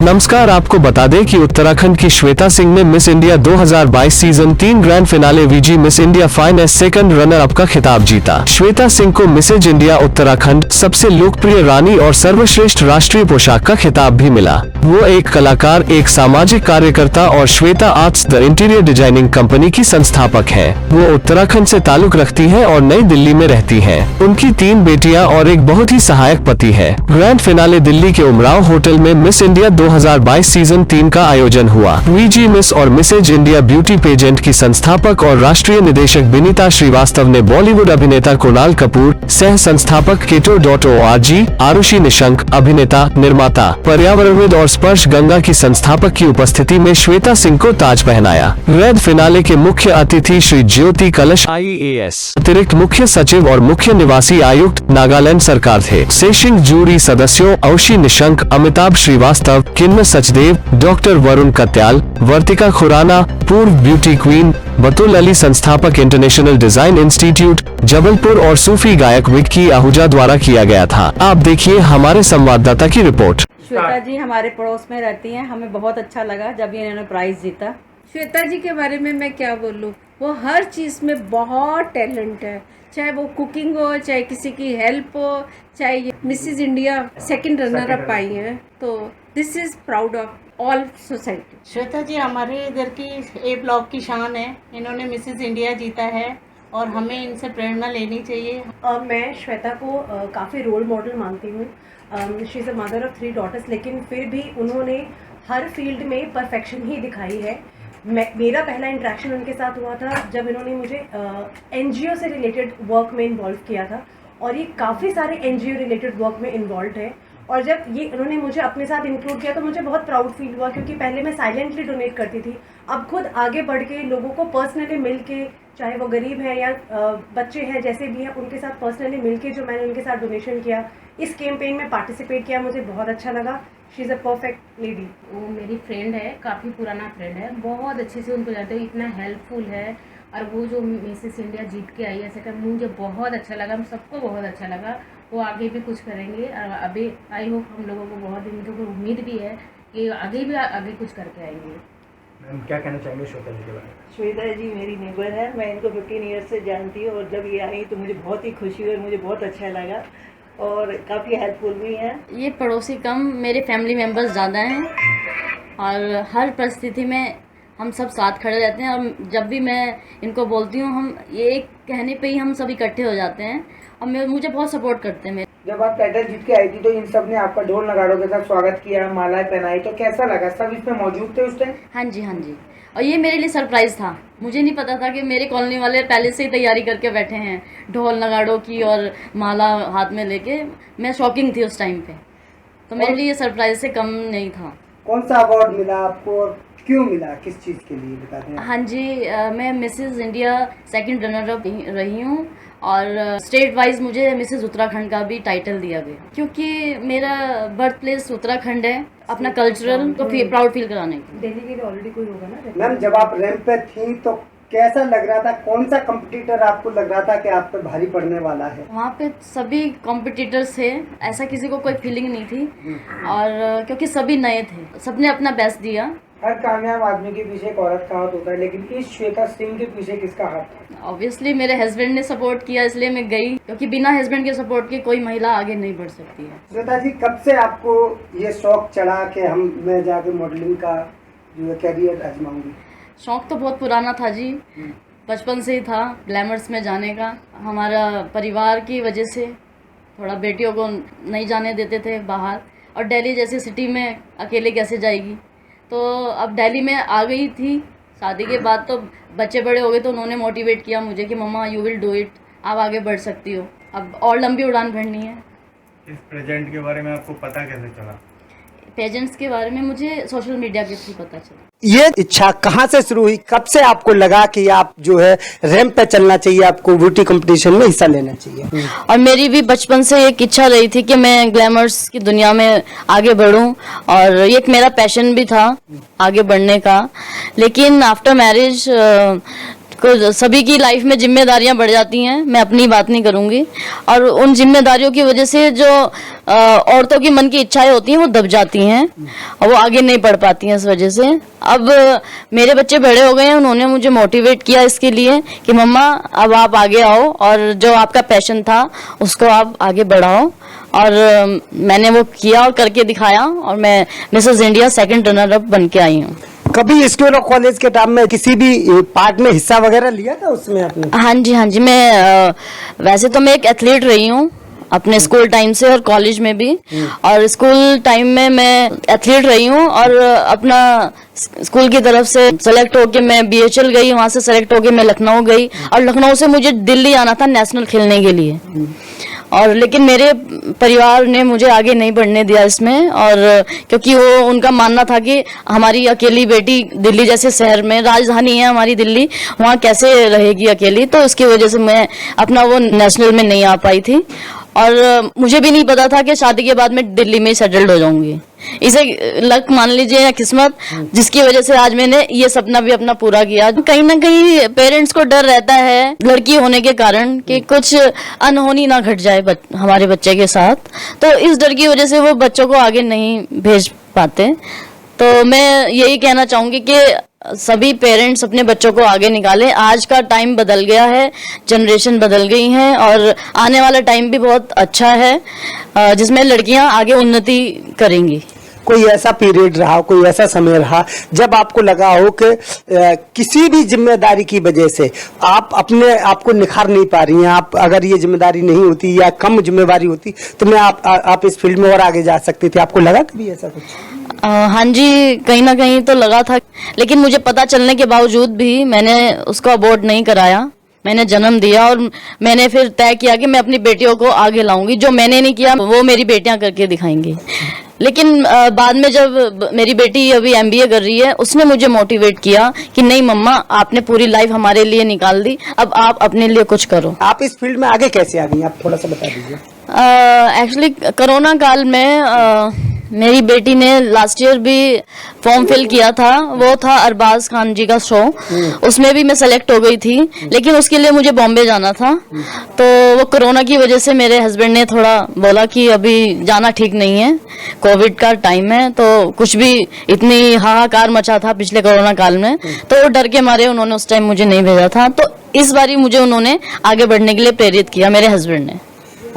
नमस्कार, आपको बता दें कि उत्तराखंड की श्वेता सिंह ने Miss India 2022 season 3 grand finale वीजी Miss India final second runner up का खिताब जीता। श्वेता सिंह को मिसेज इंडिया उत्तराखंड सबसे लोकप्रिय रानी और सर्वश्रेष्ठ राष्ट्रीय पोशाक का खिताब भी मिला। वो एक कलाकार, एक सामाजिक कार्यकर्ता और Shweta arts the interior designing company की संस्थापक है। वो उत्तराखंड से ताल्लुक रखती है और नई दिल्ली में रहती है। उनकी 3 बेटियां और एक बहुत ही सहायक पति है। ग्रैंड फिनाले दिल्ली के उमराव होटल में मिस इंडिया 2022 सीजन 3 का आयोजन हुआ। वीजी मिस और मिसेज इंडिया ब्यूटी पेजेंट की संस्थापक और राष्ट्रीय निदेशक विनीता श्रीवास्तव ने बॉलीवुड अभिनेता कुणाल कपूर, सह संस्थापक keto.org, आरुषि निशंक, अभिनेता, निर्माता, पर्यावरणविद और स्पर्श गंगा की संस्थापक की उपस्थिति में श्वेता सिंह को ताज पहनाया। ग्रैंड फिनाले के मुख्य अतिथि श्री ज्योति कलश IAS, अतिरिक्त मुख्य सचिव और मुख्य निवासी आयुक्त नागालैंड सरकार थे। सेशिंग जूरी सदस्यों औशी निशंक, अमिताभ श्रीवास्तव, किन्नर सचदेव, डॉक्टर वरुण कत्याल, वर्तिका खुराना, पूर्व ब्यूटी क्वीन, बतुल अली, संस्थापक इंटरनेशनल डिजाइन इंस्टीट्यूट जबलपुर और सूफी गायक विक्की आहूजा द्वारा किया गया था। आप देखिए हमारे संवाददाता की रिपोर्ट। श्वेता जी हमारे पड़ोस में रहती हैं, हमें बहुत अच्छा लगा जब ये इन्होंने प्राइज जीता। श्वेता जी के बारे में मैं क्या बोलूँ, वो हर चीज़ में बहुत टैलेंट है, चाहे वो कुकिंग हो, चाहे किसी की हेल्प हो, चाहे Mrs India second runner up आई है, तो this is proud of all society. Shweta ji हमारे इधर की A ब्लॉक की शान है। इन्होंने मिसेज इंडिया जीता है और हमें इनसे प्रेरणा लेनी चाहिए। मैं श्वेता को काफ़ी रोल मॉडल मानती हूँ। She is a mother of 3 daughters, लेकिन फिर भी उन्होंने हर फील्ड में परफेक्शन ही दिखाई है। मेरा पहला इंटरेक्शन उनके साथ हुआ था जब इन्होंने मुझे NGO से रिलेटेड वर्क में इन्वॉल्व किया था, और ये काफ़ी सारे NGO रिलेटेड वर्क में इन्वॉल्व है। और जब ये उन्होंने मुझे अपने साथ इंक्लूड किया तो मुझे बहुत प्राउड फील हुआ, क्योंकि पहले मैं साइलेंटली डोनेट करती थी, अब खुद आगे बढ़ के लोगों को पर्सनली मिल के, चाहे वो गरीब हैं या बच्चे हैं जैसे भी हैं, उनके साथ पर्सनली मिल के जो मैंने उनके साथ डोनेशन किया, इस कैंपेन में पार्टिसिपेट किया, मुझे बहुत अच्छा लगा। She is a perfect lady. वो मेरी फ्रेंड है, काफ़ी पुराना फ्रेंड है, बहुत अच्छे से उनको जानते हो, इतना हेल्पफुल है। और वो जो मिसेस इंडिया जीत के आई है सेकंड, मुझे बहुत अच्छा लगा, हम सबको बहुत अच्छा लगा। वो आगे भी कुछ करेंगे और अभी आई होप हम लोगों को बहुत उम्मीद भी है कि आगे कुछ करके आएंगे। मैम क्या कहना चाहेंगे श्वेता जी के बारे में? श्वेता जी मेरी नेबर है, मैं इनको 15 ईयर से जानती हूँ, और जब ये आई तो मुझे बहुत ही खुशी हुई, मुझे बहुत अच्छा लगा और काफ़ी हेल्पफुल भी हैं। ये पड़ोसी कम, मेरे फैमिली मेम्बर्स ज़्यादा हैं और हर परिस्थिति में हम सब साथ खड़े रहते हैं। और जब भी मैं इनको बोलती हूँ, हम ये एक कहने पे ही हम सब इकट्ठे हो जाते हैं और मुझे बहुत सपोर्ट करते हैं। जब आप टाइटल जीत के आई थी तो इन सब ने आपका ढोल नगाड़ों के साथ स्वागत किया, मालाएं पहनाई, तो कैसा लगा? सब इसमें मौजूद थे उस टाइम? हाँ जी। और ये मेरे लिए सरप्राइज़ था, मुझे नहीं पता था कि मेरे कॉलोनी वाले पहले से ही तैयारी करके बैठे हैं ढोल नगाड़ों की और माला हाथ में लेके। मैं शॉकिंग थी उस टाइम पे, तो मेरे लिए सरप्राइज से कम नहीं था। कौन सा अवार्ड मिला आपको और क्यों मिला, किस चीज़ के लिए बता दें? हाँ जी, मैं Mrs India second runner up रही हूँ और स्टेट वाइज मुझे मिसेस उत्तराखंड का भी टाइटल दिया गया, क्योंकि मेरा बर्थ प्लेस उत्तराखंड है, अपना कल्चरल को प्राउड फील कराने की। दिल्ली के लिए ऑलरेडी कोई होगा ना। मैम जब आप रैंप पे थी तो कैसा लग रहा था? कौन सा कंपटीटर आपको लग रहा था कि आप पे भारी पड़ने वाला है? वहाँ पे सभी कॉम्पिटिटर्स थे, ऐसा किसी को कोई फीलिंग नहीं थी, और क्योंकि सभी नए थे, सबने अपना बेस्ट दिया। हर कामयाब आदमी के पीछे एक औरत का हाथ होता है, लेकिन इस श्वेता सिंह के पीछे किसका हाथ था? ऑब्वियसली मेरे हस्बैंड ने सपोर्ट किया, इसलिए मैं गई, क्योंकि बिना हस्बैंड के सपोर्ट के कोई महिला आगे नहीं बढ़ सकती है। श्वेता जी कब से आपको ये शौक चढ़ा कि मैं जाके मॉडलिंग का जो है कैरियर आजमाऊंगी? शौक तो बहुत पुराना था जी, बचपन से ही था ग्लैमर्स में जाने का। हमारा परिवार की वजह से थोड़ा बेटियों को नहीं जाने देते थे बाहर, और दिल्ली जैसी सिटी में अकेले कैसे जाएगी, तो अब दिल्ली में आ गई थी। शादी के बाद तो बच्चे बड़े हो गए, तो उन्होंने मोटिवेट किया मुझे कि मम्मा यू विल डू इट, आप आगे बढ़ सकती हो, अब और लंबी उड़ान भरनी है। इस प्रेजेंट के बारे में आपको पता कैसे चला? पेजेंट्स के बारे में मुझे सोशल मीडिया के थ्रू पता चला। ये इच्छा कहाँ से शुरू हुई? कब से आपको लगा कि आप जो है रैंप पे चलना चाहिए, आपको ब्यूटी कंपटीशन में हिस्सा लेना चाहिए? और मेरी भी बचपन से एक इच्छा रही थी कि मैं ग्लैमर्स की दुनिया में आगे बढ़ूं, और ये एक मेरा पैशन भी था आगे बढ़ने का। लेकिन आफ्टर मैरिज देखो सभी की लाइफ में जिम्मेदारियां बढ़ जाती हैं, मैं अपनी बात नहीं करूंगी, और उन जिम्मेदारियों की वजह से जो औरतों की मन की इच्छाएं होती हैं वो दब जाती हैं और वो आगे नहीं बढ़ पाती हैं इस वजह से। अब मेरे बच्चे बड़े हो गए हैं, उन्होंने मुझे मोटिवेट किया इसके लिए कि मम्मा अब आप आगे आओ और जो आपका पैशन था उसको आप आगे बढ़ाओ, और मैंने वो किया और करके दिखाया और मैं Mrs India second runner up बन के आई हूँ। कभी स्कूल और कॉलेज के टाइम में किसी भी पार्ट में हिस्सा वगैरह लिया था उसमें आपने? हाँ जी, मैं वैसे तो मैं एक एथलीट रही हूँ अपने स्कूल टाइम से और कॉलेज में भी, और स्कूल टाइम में मैं एथलीट रही हूँ और अपना स्कूल की तरफ से सेलेक्ट होके मैं BHL गई, वहां से सेलेक्ट होके मैं लखनऊ गई, और लखनऊ से मुझे दिल्ली आना था नेशनल खेलने के लिए, और लेकिन मेरे परिवार ने मुझे आगे नहीं बढ़ने दिया इसमें, और क्योंकि वो उनका मानना था कि हमारी अकेली बेटी दिल्ली जैसे शहर में, राजधानी है हमारी दिल्ली, वहाँ कैसे रहेगी अकेली, तो इसकी वजह से मैं अपना वो नेशनल में नहीं आ पाई थी, और मुझे भी नहीं पता था कि शादी के बाद मैं दिल्ली में सेटल्ड हो जाऊंगी। इसे लक मान लीजिए या किस्मत, जिसकी वजह से आज मैंने ये सपना भी अपना पूरा किया। कहीं ना कहीं पेरेंट्स को डर रहता है लड़की होने के कारण कि कुछ अनहोनी ना घट जाए हमारे बच्चे के साथ, तो इस डर की वजह से वो बच्चों को आगे नहीं भेज पाते। तो मैं यही कहना चाहूंगी कि सभी पेरेंट्स अपने बच्चों को आगे निकालें। आज का टाइम बदल गया है, जनरेशन बदल गई है, और आने वाला टाइम भी बहुत अच्छा है जिसमें लड़कियां आगे उन्नति करेंगी। कोई ऐसा पीरियड रहा, कोई ऐसा समय रहा जब आपको लगा हो कि किसी भी जिम्मेदारी की वजह से आप अपने आप को निखार नहीं पा रही हैं, आप अगर ये जिम्मेदारी नहीं होती या कम जिम्मेदारी होती तो मैं आप इस फील्ड में और आगे जा सकती थी, आपको लगा कभी ऐसा कुछ? हाँ जी, कहीं ना कहीं तो लगा था, लेकिन मुझे पता चलने के बावजूद भी मैंने उसको अबॉर्ट नहीं कराया। मैंने जन्म दिया और मैंने फिर तय किया कि मैं अपनी बेटियों को आगे लाऊंगी, जो मैंने नहीं किया वो मेरी बेटियां करके दिखाएंगी। लेकिन बाद में जब मेरी बेटी अभी MBA कर रही है, उसने मुझे मोटिवेट किया कि नहीं मम्मा, आपने पूरी लाइफ हमारे लिए निकाल दी, अब आप अपने लिए कुछ करो। आप इस फील्ड में आगे कैसे आ गई, आप थोड़ा सा बता दीजिए। एक्चुअली कोरोना काल में मेरी बेटी ने लास्ट ईयर भी फॉर्म फिल किया था, वो था अरबाज खान जी का शो, उसमें भी मैं सेलेक्ट हो गई थी, लेकिन उसके लिए मुझे बॉम्बे जाना था, तो वो कोरोना की वजह से मेरे हस्बैंड ने थोड़ा बोला कि अभी जाना ठीक नहीं है, कोविड का टाइम है, तो कुछ भी इतनी हाहाकार मचा था पिछले कोरोना काल में, तो डर के मारे उन्होंने उस टाइम मुझे नहीं भेजा था। तो इस बारी मुझे उन्होंने आगे बढ़ने के लिए प्रेरित किया, मेरे हस्बैंड ने।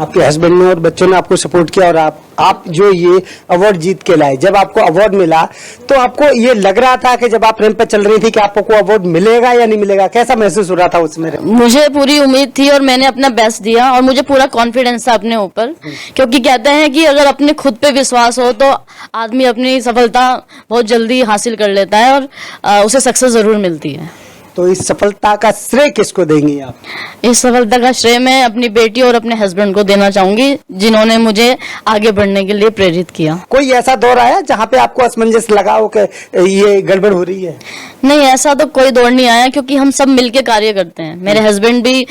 आपके हस्बैंड ने और बच्चों ने आपको सपोर्ट किया और आप जो ये अवार्ड जीत के लाए, जब आपको अवार्ड मिला तो आपको ये लग रहा था कि जब आप रैंप पे चल रही थी कि आपको अवार्ड मिलेगा या नहीं मिलेगा, कैसा महसूस हो रहा था उसमें? मुझे पूरी उम्मीद थी और मैंने अपना बेस्ट दिया और मुझे पूरा कॉन्फिडेंस था अपने ऊपर, क्योंकि कहते हैं कि अगर अपने खुद पे विश्वास हो तो आदमी अपनी सफलता बहुत जल्दी हासिल कर लेता है और उसे सक्सेस जरूर मिलती है। तो इस सफलता का श्रेय किसको देंगी आप? इस सफलता का श्रेय मैं अपनी बेटी और अपने हस्बैंड को देना चाहूंगी, जिन्होंने मुझे आगे बढ़ने के लिए प्रेरित किया। कोई ऐसा दौर आया जहाँ पे आपको असमंजस लगा हो कि ये गड़बड़ हो रही है? नहीं, ऐसा तो कोई दौर नहीं आया, क्योंकि हम सब मिलके कार्य करते हैं। मेरे हस्बैंड भी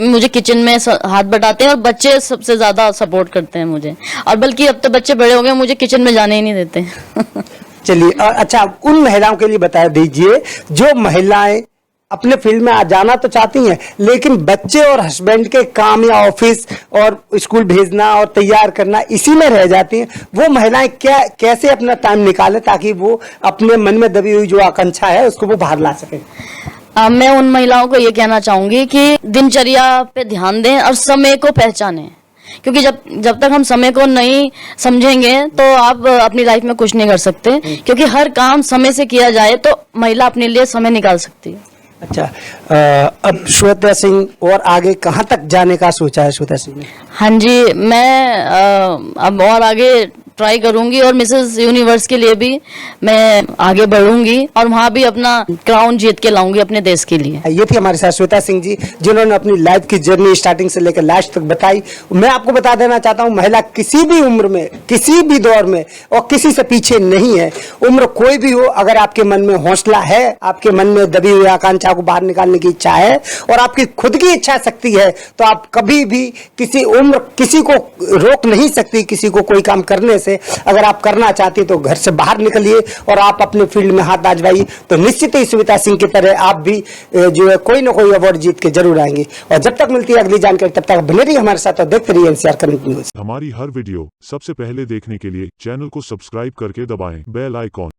मुझे किचन में हाथ बटाते हैं और बच्चे सबसे ज्यादा सपोर्ट करते हैं मुझे, और बल्कि अब तो बच्चे बड़े हो गए, मुझे किचन में जाने ही नहीं देते। चलिए, अच्छा उन महिलाओं के लिए बता दीजिए जो महिलाएं अपने फील्ड में आ जाना तो चाहती हैं, लेकिन बच्चे और हस्बैंड के काम या ऑफिस और स्कूल भेजना और तैयार करना इसी में रह जाती हैं, वो महिलाएं कैसे अपना टाइम निकालें ताकि वो अपने मन में दबी हुई जो आकांक्षा है उसको वो बाहर ला सकें? मैं उन महिलाओं को ये कहना चाहूंगी कि दिनचर्या पे ध्यान दें और समय को पहचानें, क्योंकि जब तक हम समय को नहीं समझेंगे तो आप अपनी लाइफ में कुछ नहीं कर सकते, क्योंकि हर काम समय से किया जाए तो महिला अपने लिए समय निकाल सकती है। अच्छा, अब श्वेता सिंह और आगे कहाँ तक जाने का सोचा है श्वेता सिंह ने? हाँ जी, मैं अब और आगे ट्राई करूंगी और मिसेस यूनिवर्स के लिए भी मैं आगे बढ़ूंगी और वहां भी अपना क्राउन जीत के लाऊंगी अपने देश के लिए। ये थी हमारे साथ श्वेता सिंह जी, जिन्होंने अपनी लाइफ की जर्नी स्टार्टिंग से लेकर लास्ट तक बताई। मैं आपको बता देना चाहता हूँ, महिला किसी भी उम्र में, किसी भी दौर में और किसी से पीछे नहीं है। उम्र कोई भी हो, अगर आपके मन में हौसला है, आपके मन में दबी हुई आकांक्षा को बाहर निकालने की इच्छा है और आपकी खुद की इच्छा शक्ति है, तो आप कभी भी किसी उम्र किसी को रोक नहीं सकती, किसी को कोई काम करने से अगर आप करना चाहती हैं तो घर से बाहर निकलिए और आप अपने फील्ड में हाथ आजमाइए, तो निश्चित ही श्वेता सिंह की तरह आप भी जो है कोई ना कोई अवार्ड जीत के जरूर आएंगे। और जब तक मिलती है अगली जानकारी, तब तक बने रहिए हमारे साथ और देखते रहिए NCR करंट न्यूज। हमारी हर वीडियो सबसे पहले देखने के लिए चैनल को सब्सक्राइब करके दबाएं बेल आइकॉन।